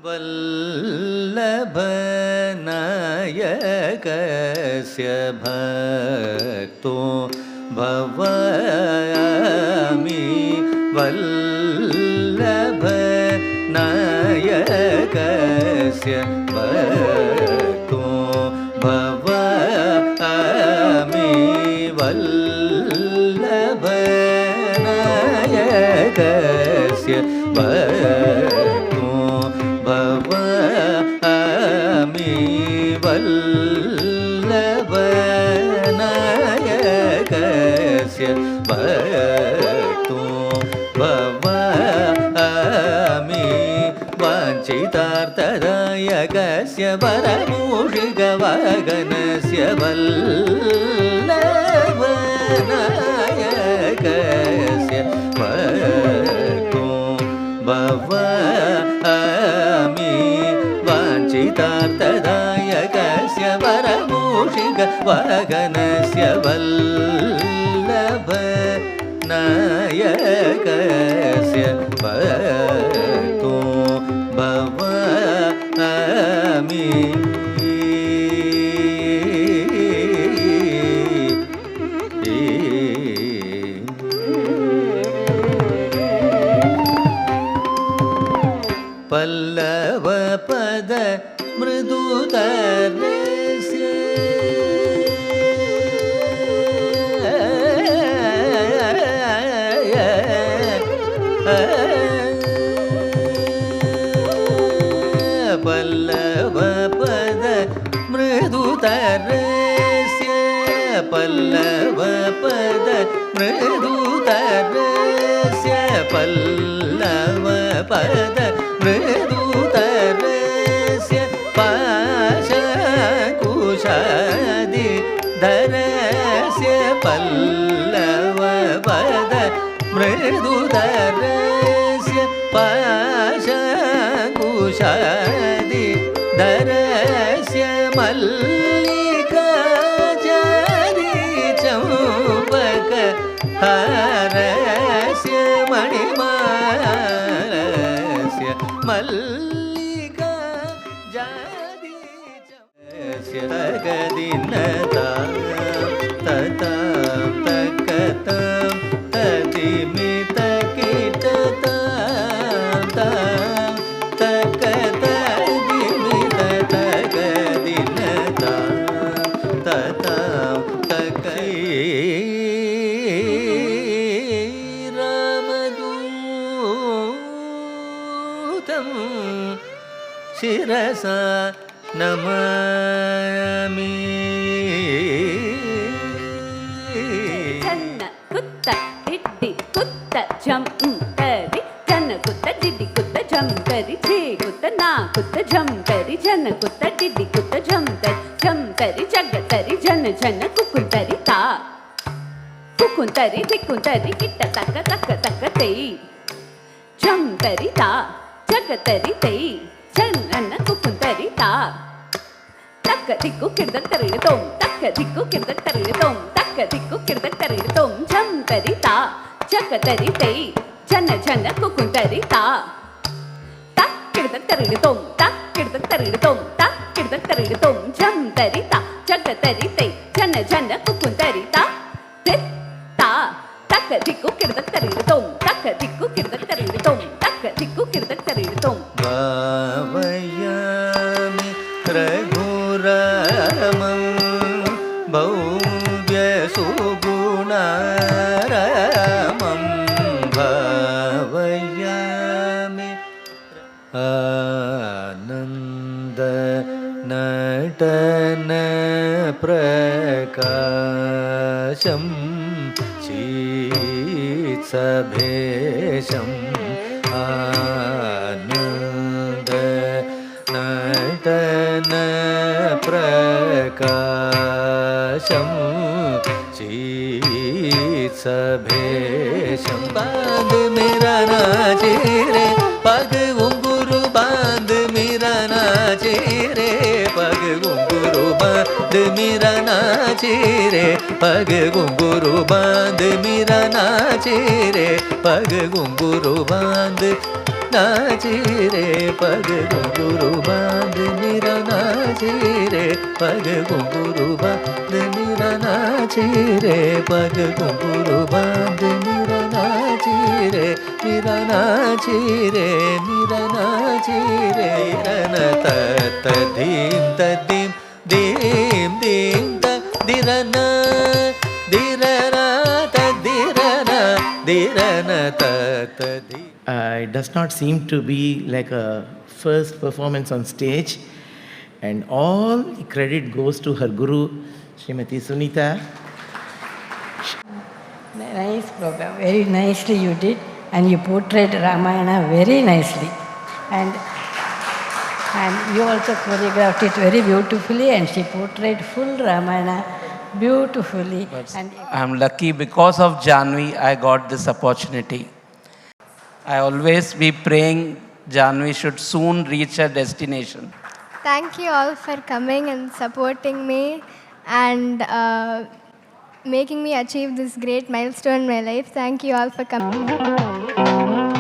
वल्लभनायकस्य भक्तो भवामि वल्लभनायकस्य भक्तो भवामि वल्लभनायकस्य भक्तो भवामि वल्लभनायकस्य भक्तो भवामि वाञ्छितार्थदायकस्य वरमूषिकवाहनस्य वल्लभनायकस्य भक्तो भवामि वाञ्छितार्थदायकस्य वरमूषिकवाहनस्य वल्लभनायकस्य भक्तो भवामि पल्लवपद मृदुतरस्य पल्लवपद मृदुतरस्य पल्लवपद मृदुतरस्य पल्लवपद मृदुतरस्य पाशकुशादि धरस्य पल्लवपद मृदुतरस्य पाशकुशादि धरस्य मल्लिका जादि चौपक हारस्य मणिमालस्य मल्लिका जादि चौपस्य तगदिनतां ततां तकतां ततिमितकिटतां तां तकतदिमिततगदिनतां ततां तकै रामदूतं शिरसा नमामि ಚನ್ನ ಕುತ್ತ ಡಿಡ್ಡಿ ಕುತ್ತ ಝಂ ತರಿ ಚನ್ನ ಕುತ್ತ ಡಿಡ್ಡಿ ಕುತ್ತ ಝಂ ತರಿ ಛೇ ಕುತ್ತ ನಾ ಕುತ್ತ ಝಂ ತರಿ ಜನ ಕುತ್ತ ಡಿಡ್ಡಿ ಕುತ್ತ ಝಂ ತರಿ ಜಗ ತರಿ ಜನ ಜನ ಕುಕ್ಕುಂತರಿ ತಾ ಕುಕ್ಕುಂತರಿ ದಿಕ್ಕುಂತರಿ ಕಿಟ್ಟ ತಕ್ಕ ತಕ್ಕ ತಕ್ಕ ತೈ ಝಂ ತರಿ ತಾ ಜಗ ತರಿ ತೈ ಜನ ಕುಕ್ಕುಂತರಿ ತಾ ತಕ್ಕ ದಿಕ್ಕು ಕಿಡ್ದಕ್ ತರಿಡು ತೋಂ ತಕ್ಕ ದಿಕ್ಕು ಕಿಡ್ದಕ್ ತರಿಡು ತೋಂ ತಕ್ಕ ದಿಕ್ಕು ಕಿಡ್ದಕ್ ತರಿಡು ತೋಂ ಝಂ ತರಿ ತಾ ಜಗ ತರಿ ತೈ ಜನ ಜನ ಕುಕ್ಕುಂತರಿ ತಾ ತಕ್ ಕಿಡ್ದಕ್ ತರಿಡು ತೋಂ ತಕ್ ಕಿಡ್ದಕ್ ತರಿಡು ತೋಂ ತಕ್ ಕಿಡ್ದಕ್ ತರಿಡು ತೋಂ ಝಂ ತರಿ ತಾ ಜಗ ತರಿ ತೈ ಜನ ಜನ ಕುಕ್ಕುಂತರಿ ತಾ ತಿತ್ ತಾ ತಕ್ಕ ದಿಕ್ಕು ಕಿಡ್ದಕ್ ತರಿಡು ತೋಂ ತಕ್ಕ ದಿಕ್ಕು ಕಿಡ್ದಕ್ ತರಿಡು ತೋಂ ತಕ್ಕ ದಿಕ್ಕು ಕಿಡ್ದಕ್ ತರಿಡು ತೋಂ ಭಾವಯಾಮಿ ರಘುರಾಮಂ ಭವ್ಯಸುಗುಣಾರಾಮಂ ಭಾವಯಾಮಿ ಆನಂದ ನಟನ ಪ್ರಕಾಶಂ ಚಿತ್ಸಭೇಶಂ ಆನಂದ ನಟನ ಪ್ರಕಾಶಂ चित्सभेशं बांध मेरा नाचे रे पग घुंघरू बांध मेरा नाचे रे पग घुंघरू बांध मेरा नाचे रे पग घुंघरू बांध मेरा नाचे रे पग घुंघरू बांध नाची रे पग घुंघरू बांध मेरा नाची रे पग घुंघरू बांध मेरा नाची रे पग घुंघरू बांध मेरा नाची रे मेरा नाची रे मेरा नाची रे रन तत धीम तदीम दीम दीम दिरना दिरना तदिरना दिरना तत धीम. It does not seem to be like a first performance on stage, and all the credit goes to her guru, Srimati Sunita. Nice program, very nicely you did, and you portrayed Ramayana very nicely, and you also choreographed it very beautifully, and she portrayed full Ramayana beautifully. And I'm lucky because of Janvi I got this opportunity. I always be praying Janvi should soon reach her destination. Thank you all for coming and supporting me and making me achieve this great milestone in my life. Thank you all for coming.